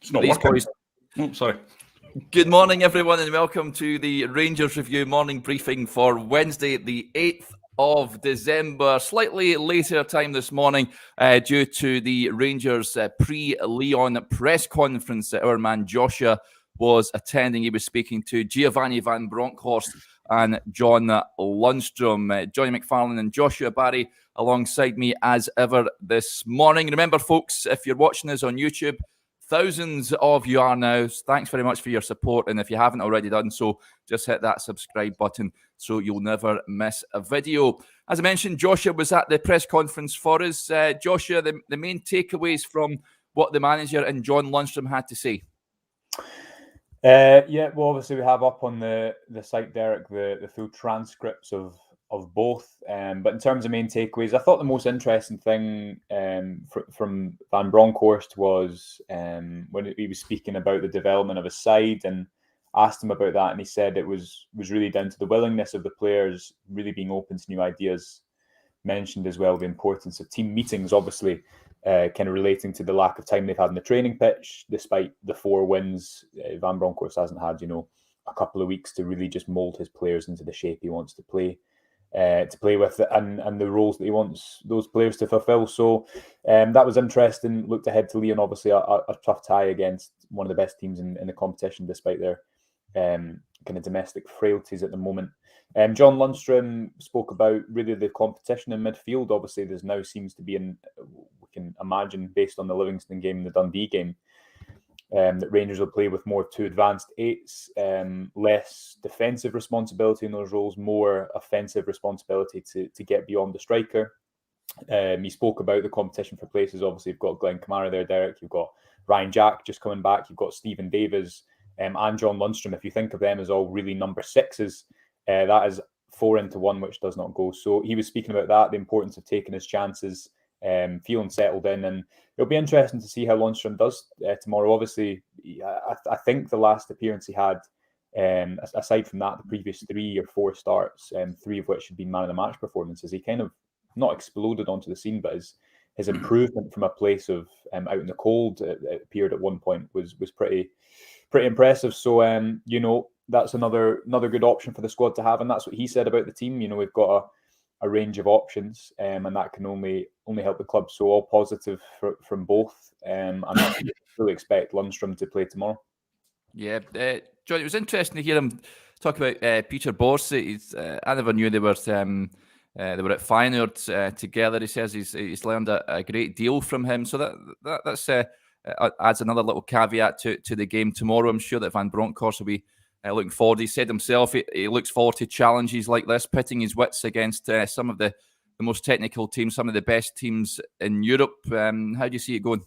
It's not These working. boys. Oh, sorry. Good morning, everyone, and welcome to the Rangers Review morning briefing for Wednesday, the 8th of December. Slightly later time this morning due to the Rangers pre-Lyon press conference that our man Joshua was attending. He was speaking to Giovanni van Bronckhorst and John Lundstram. Johnny McFarlane and Joshua Barry alongside me as ever this morning. Remember, folks, if you're watching us on YouTube, thousands of you are now. Thanks very much for your support. And if you haven't already done so, just hit that subscribe button so you'll never miss a video. As I mentioned, Joshua was at the press conference for us. Joshua, the main takeaways from what the manager and John Lundstram had to say. Well, obviously we have up on the site, Derek, the full transcripts of both. But in terms of main takeaways, I thought the most interesting thing from Van Bronckhorst was when he was speaking about the development of his side, and asked him about that, and he said it was really down to the willingness of the players really being open to new ideas. Mentioned as well the importance of team meetings, obviously kind of relating to the lack of time they've had in the training pitch, despite the 4 wins. Van Bronckhorst hasn't had, a couple of weeks to really just mould his players into the shape he wants to play with, and the roles that he wants those players to fulfill. So that was interesting. Looked ahead to Lyon, obviously a tough tie against one of the best teams in the competition, despite their kind of domestic frailties at the moment. John Lundstram spoke about really the competition in midfield. Obviously, there's now seems to be, we can imagine based on the Livingston game and the Dundee game, that Rangers will play with more 2 advanced 8s, less defensive responsibility in those roles, more offensive responsibility to get beyond the striker. He spoke about the competition for places. Obviously, you've got Glenn Kamara there, Derek. You've got Ryan Jack just coming back. You've got Stephen Davis and John Lundstram. If you think of them as all really number 6s, that is 4 into 1, which does not go. So he was speaking about that, the importance of taking his chances, feeling settled in, and it'll be interesting to see how Lundstram does tomorrow. Obviously, I think the last appearance he had, aside from that, the previous 3 or 4 starts, 3 of which had been man of the match performances, he kind of not exploded onto the scene, but his improvement from a place of out in the cold, it appeared at one point, was pretty impressive. So that's another good option for the squad to have, and that's what he said about the team. We've got a range of options, and that can only help the club. So all positive from both, and I really expect Lundstram to play tomorrow. Yeah, John, it was interesting to hear him talk about Peter Bosz. I never knew they were at Feyenoord together. He says he's learned a great deal from him. So that's adds another little caveat to the game tomorrow. I'm sure that Van Bronckhorst will be looking forward. He said himself he looks forward to challenges like this, pitting his wits against some of the most technical teams, some of the best teams in Europe. How do you see it going?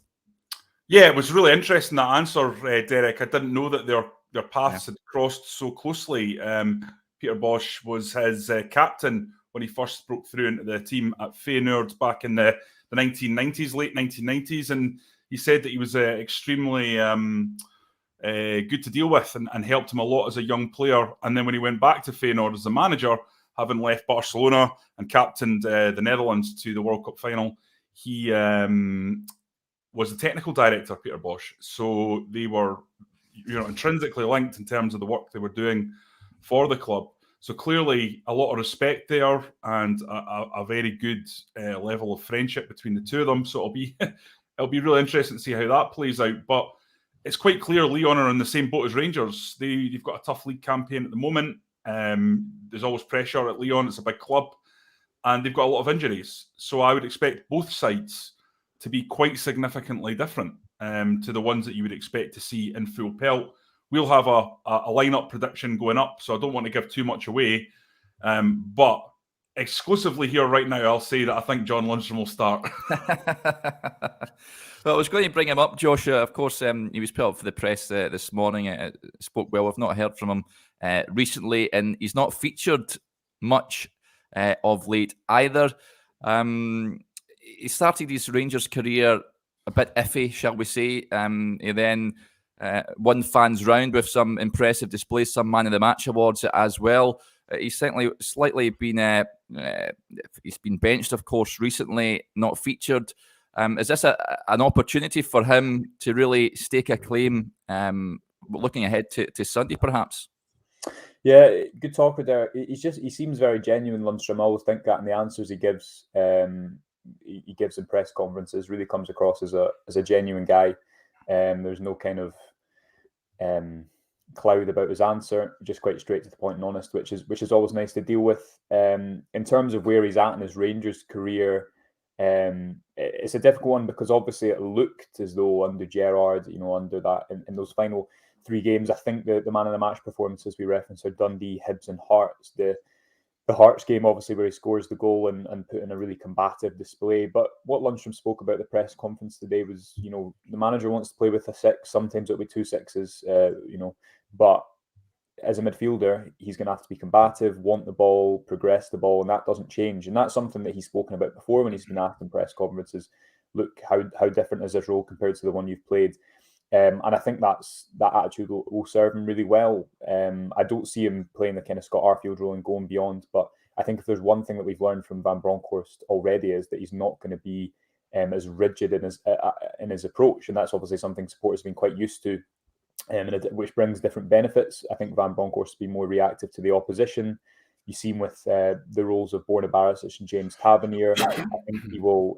Yeah, it was really interesting, that answer, Derek. I didn't know that their paths had crossed so closely. Peter Bosz was his captain when he first broke through into the team at Feyenoord back in the 1990s, late 1990s, and he said that he was extremely good to deal with and helped him a lot as a young player. And then when he went back to Feyenoord as a manager, having left Barcelona and captained the Netherlands to the World Cup final, he was the technical director, Peter Bosz. So they were intrinsically linked in terms of the work they were doing for the club. So clearly a lot of respect there, and a very good level of friendship between the two of them. So it'll be really interesting to see how that plays out. But it's quite clear Lyon are in the same boat as Rangers. They've got a tough league campaign at the moment. There's always pressure at Lyon. It's a big club, and they've got a lot of injuries. So I would expect both sides to be quite significantly different to the ones that you would expect to see in full pelt. We'll have a lineup prediction going up, so I don't want to give too much away. But exclusively here right now, I'll say that I think John Lundstram will start. Well, I was going to bring him up, Joshua. Of course, he was put up for the press this morning. Spoke well. I've not heard from him recently, and he's not featured much of late either. He started his Rangers career a bit iffy, shall we say. He then won fans round with some impressive displays, some Man of the Match awards as well. He's slightly been he's been benched, of course, recently, not featured. Is this an opportunity for him to really stake a claim, looking ahead to Sunday, perhaps? Yeah, good talker there. He seems very genuine, Lundstram. I always think that, and the answers he gives in press conferences really comes across as a genuine guy. There's no kind of cloud about his answer, just quite straight to the point and honest, which is always nice to deal with. In terms of where he's at in his Rangers career, it's a difficult one because obviously it looked as though under Gerrard, under that in those final 3 games, I think the man of the match performances we referenced are Dundee, Hibs, and Hearts. The Hearts game, obviously, where he scores the goal and put in a really combative display. But what Lundstram spoke about at the press conference today was, the manager wants to play with a 6. Sometimes it'll be 2 6s, but as a midfielder, he's going to have to be combative, want the ball, progress the ball, and that doesn't change. And that's something that he's spoken about before when he's been asked in press conferences. Look, how different is this role compared to the one you've played? And I think that attitude will serve him really well. I don't see him playing the kind of Scott Arfield role and going beyond. But I think if there's one thing that we've learned from Van Bronckhorst already is that he's not going to be as rigid in his approach. And that's obviously something supporters have been quite used to, which brings different benefits. I think Van Bronckhorst will be more reactive to the opposition. You see him with the roles of Borna Barisic and James Tavernier. I think he will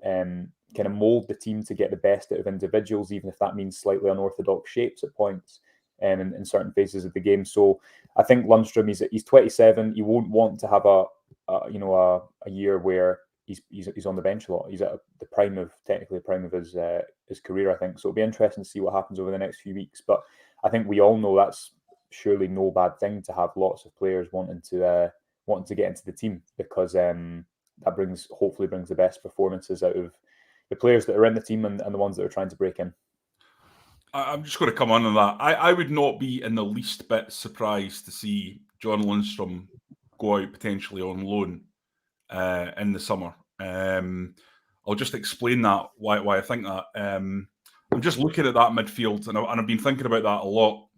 kind of mould the team to get the best out of individuals, even if that means slightly unorthodox shapes at points in certain phases of the game. So I think Lundstram, he's 27. He won't want to have a year where he's on the bench a lot. He's at the prime of his career, I think. So it'll be interesting to see what happens over the next few weeks. But I think we all know that's surely no bad thing to have lots of players wanting to get into the team, because that hopefully brings the best performances out of the players that are in the team and the ones that are trying to break in. I'm just going to come on that. I would not be in the least bit surprised to see John Lundstram go out potentially on loan in the summer. I'll just explain that, why I think that. I'm just looking at that midfield, and I've been thinking about that a lot.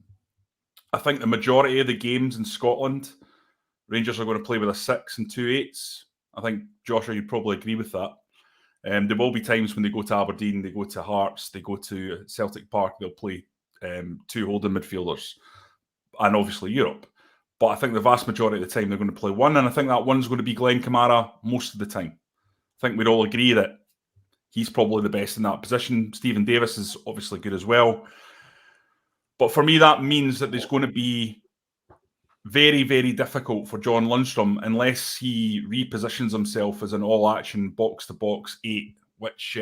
I think the majority of the games in Scotland, Rangers are going to play with a 6 and 2 8s. I think, Joshua, you'd probably agree with that. There will be times when they go to Aberdeen, they go to Hearts, they go to Celtic Park, they'll play 2 holding midfielders, and obviously Europe. But I think the vast majority of the time they're going to play 1, and I think that 1's going to be Glenn Kamara most of the time. I think we'd all agree that he's probably the best in that position. Stephen Davis is obviously good as well. But for me, that means that there's going to be very, very difficult for John Lundstram unless he repositions himself as an all-action box-to-box 8, which,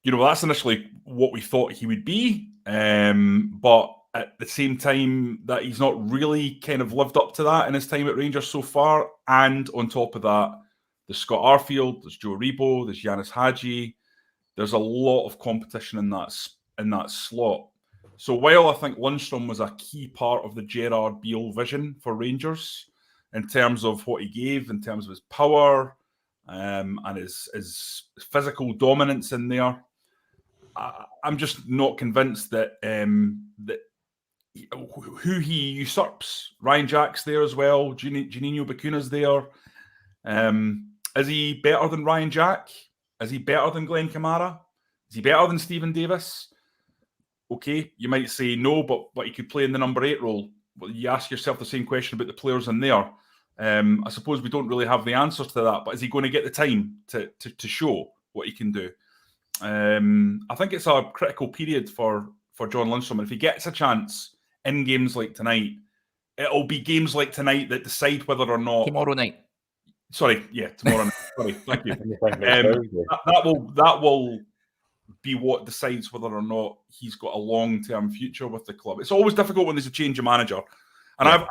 that's initially what we thought he would be. But at the same time, that he's not really kind of lived up to that in his time at Rangers so far. And on top of that, there's Scott Arfield, there's Joe Rebo, there's Yanis Hadji. There's a lot of competition in that slot. So while I think Lundstram was a key part of the Gerrard Beale vision for Rangers in terms of what he gave, in terms of his power and his physical dominance in there, I'm just not convinced that who he usurps. Ryan Jack's there as well. Juninho Bacuna's there. Is he better than Ryan Jack? Is he better than Glenn Kamara? Is he better than Stephen Davis? Okay, you might say no, but he could play in the number 8 role. Well, you ask yourself the same question about the players in there. I suppose we don't really have the answers to that, but is he going to get the time to show what he can do? I think it's a critical period for John Lundstram. And if he gets a chance in games like tonight, it'll be games like tonight that decide whether or not... Tomorrow night. Sorry, yeah, tomorrow night. Sorry, thank you. That will be what decides whether or not he's got a long-term future with the club. It's always difficult when there's a change of manager. And yeah.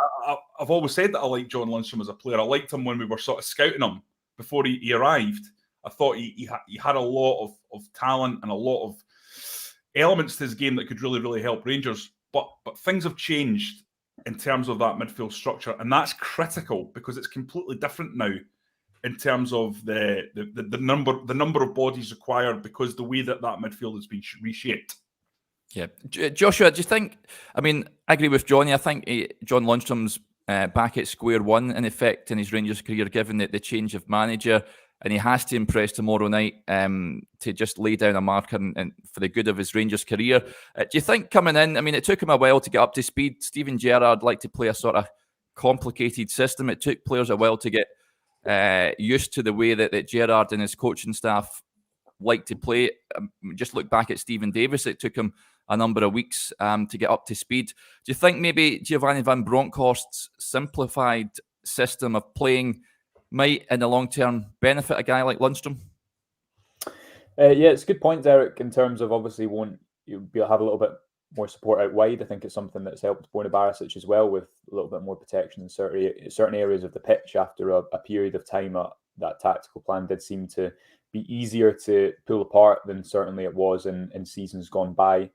I've always said that I like John Lundstram as a player. I liked him when we were sort of scouting him before he arrived. I thought he had a lot of talent and a lot of elements to his game that could really, really help Rangers. But things have changed in terms of that midfield structure, and that's critical because it's completely different now in terms of the number of bodies required because the way that midfield has been reshaped. Yeah, Joshua, do you think? I mean, I agree with Johnny. I think John Lundstram's back at square one in effect in his Rangers career, given the change of manager. and he has to impress tomorrow night to just lay down a marker and for the good of his Rangers career. Do you think coming in, I mean, it took him a while to get up to speed. Steven Gerrard liked to play a sort of complicated system. It took players a while to get used to the way that Gerrard and his coaching staff like to play. Just look back at Stephen Davis. It took him a number of weeks to get up to speed. Do you think maybe Giovanni van Bronckhorst's simplified system of playing might, in the long term, benefit a guy like Lundstram? Yeah, it's a good point, Derek, in terms of obviously you'll have a little bit more support out wide. I think it's something that's helped Borna Barisic as well, with a little bit more protection in certain areas of the pitch after a period of time. That tactical plan did seem to be easier to pull apart than certainly it was in seasons gone by.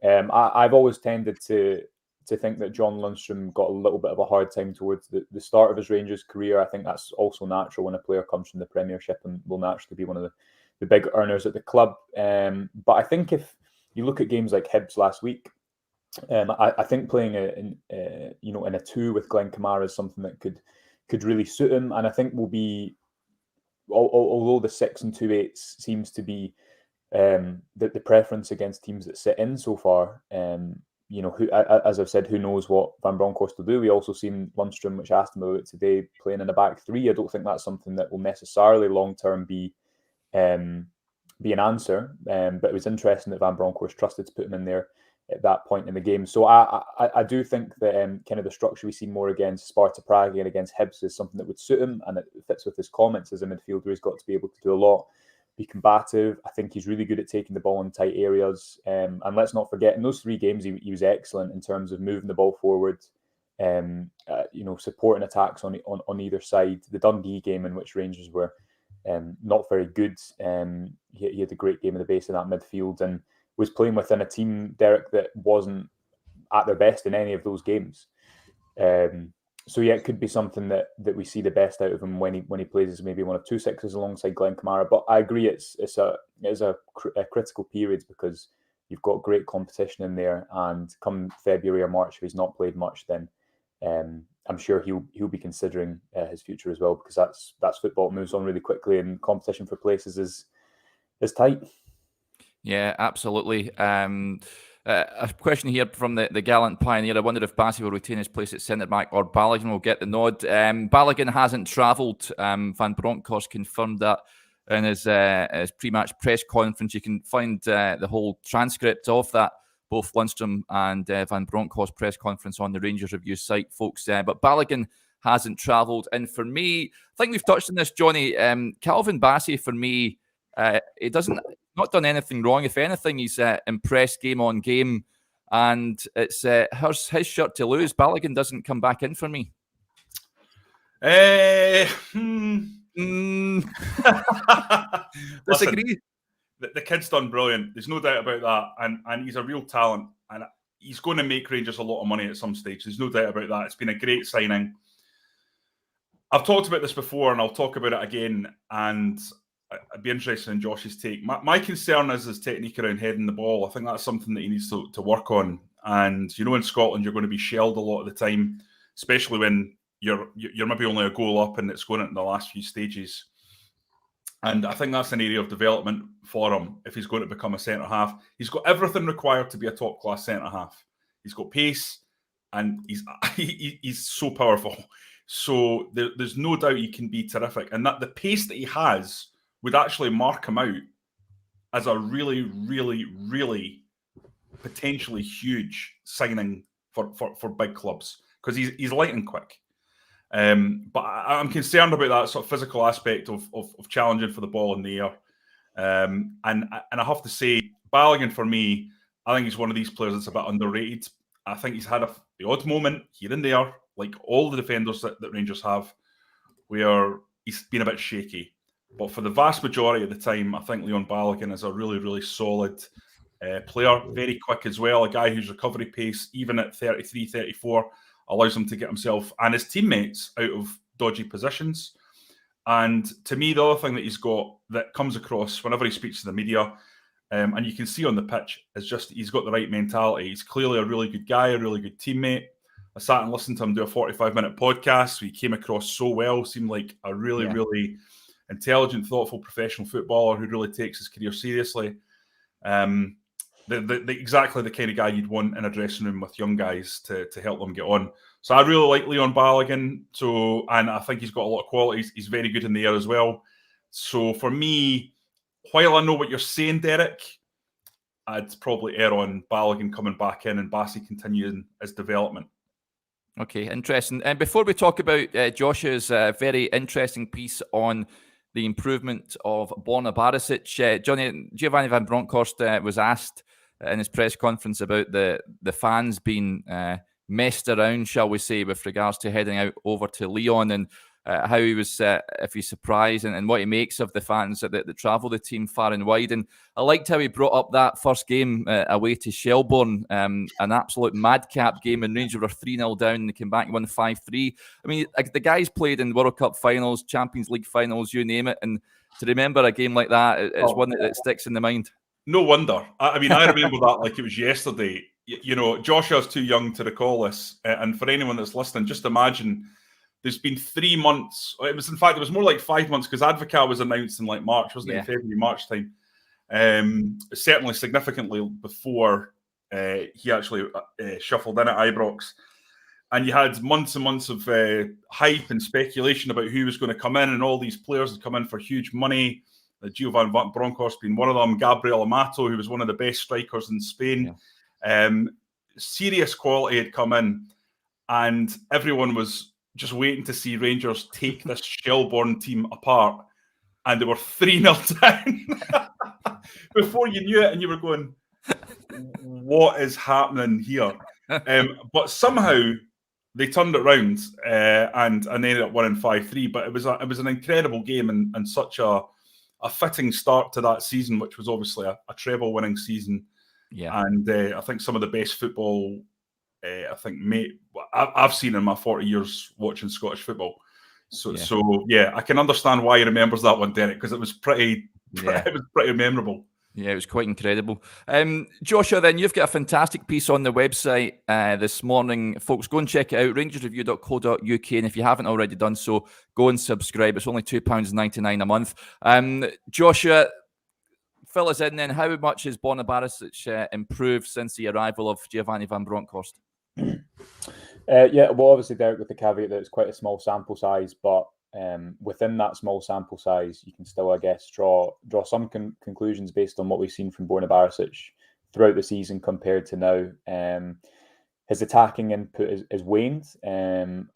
I've always tended to think that John Lundstram got a little bit of a hard time towards the start of his Rangers career. I think that's also natural when a player comes from the Premiership and will naturally be one of the big earners at the club. But I think if you look at games like Hibs last week, I think playing in a 2 with Glenn Kamara is something that could really suit him, and I think will be. Although the 6 and 2/8 seems to be the preference against teams that sit in so far, as I've said, who knows what Van Bronckhorst will do. We also seen Lundstram, which I asked him about today, playing in a back 3. I don't think that's something that will necessarily long term be an answer. But it was interesting that Van Bronckhorst trusted to put him in there at that point in the game. So I do think that kind of the structure we see more against Sparta Prague and against Hibs is something that would suit him, and it fits with his comments as a midfielder. He's got to be able to do a lot, be combative. I think he's really good at taking the ball in tight areas. And let's not forget, in those 3 games, he was excellent in terms of moving the ball forward, supporting attacks on either side. The Dundee game, in which Rangers were not very good, he had a great game at the base of that midfield and was playing within a team, Derek, that wasn't at their best in any of those games. So yeah, it could be something that we see the best out of him when he plays as maybe one of 2 6s alongside Glenn Kamara. But I agree, it's a critical period because you've got great competition in there, and come February or March, if he's not played much, then I'm sure he'll be considering his future as well, because that's football. It moves on really quickly, and competition for places is tight. Yeah, absolutely. A question here from the gallant pioneer. I wonder if Bassey will retain his place at centre-back or Balogun will get the nod. Balogun hasn't travelled. Van Bronckhorst confirmed that in his pre-match press conference. You can find the whole transcript of that, both Lundstram and Van Bronckhorst press conference, on the Rangers Review site, folks. But Balogun hasn't travelled. And for me, I think we've touched on this, Johnny. Calvin Bassey, for me, he doesn't... not done anything wrong. If anything, he's impressed game on game, and it's his shirt to lose. Balogun doesn't come back in for me. Disagree. The kid's done brilliant. There's no doubt about that, and he's a real talent, and he's going to make Rangers a lot of money at some stage. There's no doubt about that. It's been a great signing. I've talked about this before, and I'll talk about it again, and I'd be interested in Josh's take. My concern is his technique around heading the ball. I think that's something that he needs to work on. And, in Scotland, you're going to be shelled a lot of the time, especially when you're maybe only a goal up and it's going into the last few stages. And I think that's an area of development for him if he's going to become a centre-half. He's got everything required to be a top-class centre-half. He's got pace, and he's so powerful. So there's no doubt he can be terrific. And that the pace that he has would actually mark him out as a really, really, really potentially huge signing for big clubs, because he's light and quick. But I'm concerned about that sort of physical aspect of challenging for the ball in the air. And I have to say, Balogun, for me, I think he's one of these players that's a bit underrated. I think he's had the odd moment here and there, like all the defenders that Rangers have, where he's been a bit shaky. But for the vast majority of the time, I think Leon Balogun is a really, really solid player, very quick as well, a guy whose recovery pace, even at 33, 34, allows him to get himself and his teammates out of dodgy positions. And to me, the other thing that he's got that comes across whenever he speaks to the media, and you can see on the pitch, is just he's got the right mentality. He's clearly a really good guy, a really good teammate. I sat and listened to him do a 45-minute podcast. So he came across so well, seemed like a really, really intelligent, thoughtful, professional footballer who really takes his career seriously. Exactly the kind of guy you'd want in a dressing room with young guys to help them get on. So I really like Leon Balogun. And I think he's got a lot of qualities. He's very good in the air as well. So for me, while I know what you're saying, Derek, I'd probably err on Balogun coming back in and Bassey continuing his development. Okay, interesting. And before we talk about Joshua's very interesting piece on the improvement of Borna Barisic, Giovanni van Bronckhorst was asked in his press conference about the fans being messed around, shall we say, with regards to heading out over to Lyon, and how he was, if he's surprised, and what he makes of the fans that travel the team far and wide. And I liked how he brought up that first game away to Shelbourne, an absolute madcap game, and Rangers were 3-0 down and they came back and won 5-3. I mean, the guys played in World Cup finals, Champions League finals, you name it, and to remember a game like that, it's one that sticks in the mind. No wonder. I mean, I remember that like it was yesterday. You know, Joshua's too young to recall this, and for anyone that's listening, just imagine there's been 3 months. It was more like 5 months because Advocat was announced in like March, wasn't it? In February, March time. Certainly significantly before he actually shuffled in at Ibrox. And you had months and months of hype and speculation about who was going to come in, and all these players had come in for huge money. Giovanni van Bronckhorst being one of them, Gabriel Amato, who was one of the best strikers in Spain. Serious quality had come in, and everyone was just waiting to see Rangers take this Shelbourne team apart, and they were 3-0 down before you knew it, and you were going, what is happening here? But somehow they turned it around and ended up winning 5-3. But it was an incredible game and such a fitting start to that season, which was obviously a treble-winning season. Yeah, and I think some of the best football I've seen in my 40 years watching Scottish football. So I can understand why he remembers that one, Derek, because it was pretty memorable. Yeah, it was quite incredible. Joshua, then you've got a fantastic piece on the website this morning. Folks, go and check it out, rangersreview.co.uk. And if you haven't already done so, go and subscribe. It's only £2.99 a month. Joshua, fill us in then. How much has Borna Barisic improved since the arrival of Giovanni van Bronckhorst? Well, obviously, Derek, with the caveat that it's quite a small sample size, but within that small sample size, you can still, I guess, draw some conclusions based on what we've seen from Borna Barisic throughout the season compared to now. His attacking input is waned, and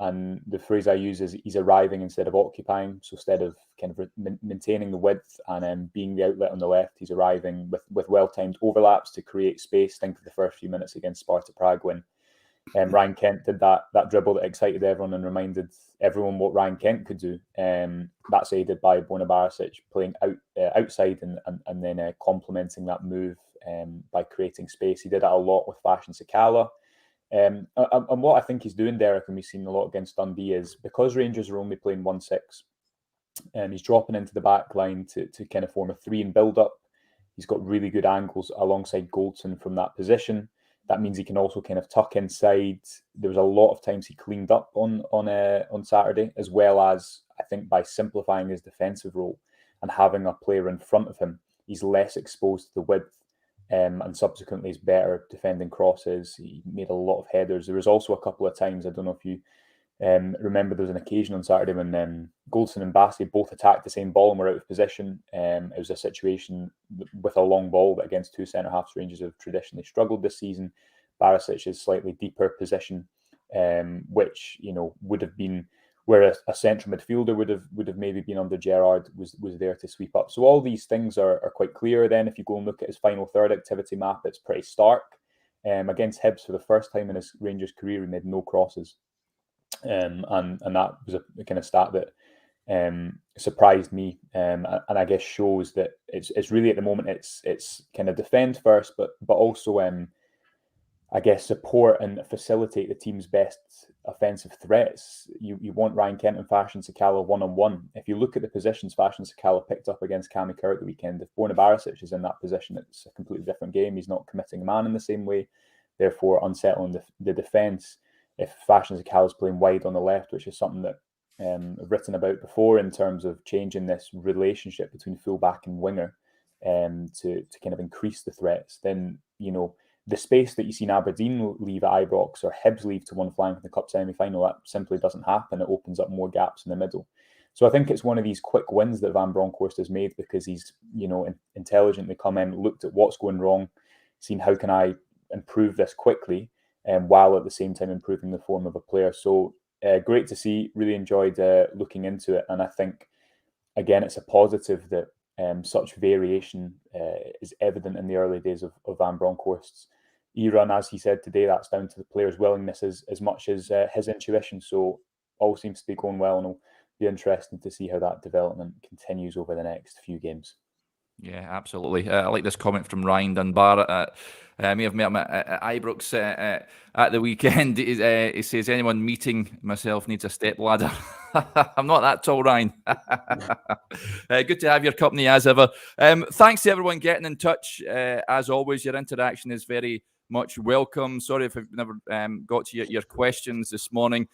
the phrase I use is he's arriving instead of occupying. So instead of kind of maintaining the width and being the outlet on the left, he's arriving with well-timed overlaps to create space. Think of the first few minutes against Sparta Prague when Ryan Kent did that dribble that excited everyone and reminded everyone what Ryan Kent could do. That's aided by Borna Barisic playing outside and then complementing that move by creating space. He did that a lot with Fashion Sakala. And what I think he's doing, Derek, and we've seen a lot against Dundee, is because Rangers are only playing 1-6, he's dropping into the back line to kind of form a 3 and build up. He's got really good angles alongside Goldson from that position. That means he can also kind of tuck inside. There was a lot of times he cleaned up on Saturday, as well as, I think, by simplifying his defensive role and having a player in front of him, he's less exposed to the width. And subsequently is better defending crosses. He made a lot of headers. There was also a couple of times, I don't know if you remember, there was an occasion on Saturday when Goldson and Bassey both attacked the same ball and were out of position. It was a situation with a long ball that against two centre-halves Rangers have traditionally struggled this season. Barisic's slightly deeper position, which would have been where a central midfielder would have maybe been under Gerrard, was there to sweep up. So all these things are quite clear. Then if you go and look at his final third activity map, it's pretty stark. Against Hibs, for the first time in his Rangers career, he made no crosses. And that was a kind of stat that surprised me, and I guess shows that it's really at the moment it's kind of defend first, but also I guess support and facilitate the team's best offensive threats. You want Ryan Kent and Fashion Sakala one-on-one. If you look at the positions Fashion Sakala picked up against Cammy Kerr at the weekend, if Borna Barisic is in that position, it's a completely different game. He's not committing a man in the same way, therefore unsettling the defence. If Fashion Sakala is playing wide on the left, which is something that written about before in terms of changing this relationship between fullback and winger to kind of increase the threats, then, you know, the space that you seen Aberdeen leave at Ibrox or Hibs leave to one flank in the Cup semi-final, that simply doesn't happen. It opens up more gaps in the middle. So I think it's one of these quick wins that Van Bronckhorst has made because he's, you know, intelligently come in, looked at what's going wrong, seen how can I improve this quickly, while at the same time improving the form of a player. So great to see, really enjoyed looking into it. And I think, again, it's a positive that such variation is evident in the early days of Van Bronckhorst's era. And as he said today, that's down to the player's willingness as much as his intuition. So all seems to be going well, and it'll be interesting to see how that development continues over the next few games. Yeah, absolutely. I like this comment from Ryan Dunbar. May have met him at Ibrox at the weekend. He says, anyone meeting myself needs a step ladder. I'm not that tall, Ryan. Good to have your company as ever. Thanks to everyone getting in touch. As always, your interaction is very much welcome. Sorry if I've never got to your questions this morning.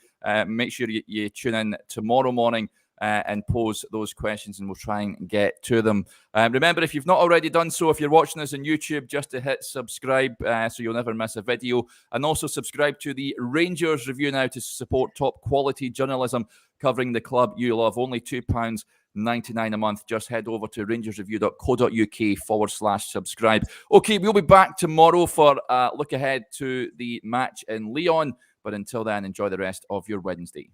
Make sure you tune in tomorrow morning and pose those questions, and we'll try and get to them. Remember, if you've not already done so, if you're watching us on YouTube, just to hit subscribe so you'll never miss a video, and also subscribe to the Rangers Review now to support top quality journalism covering the club you love. Only £2.99 a month. Just head over to rangersreview.co.uk/subscribe. Okay, we'll be back tomorrow for a look ahead to the match in Lyon, but until then, enjoy the rest of your Wednesday.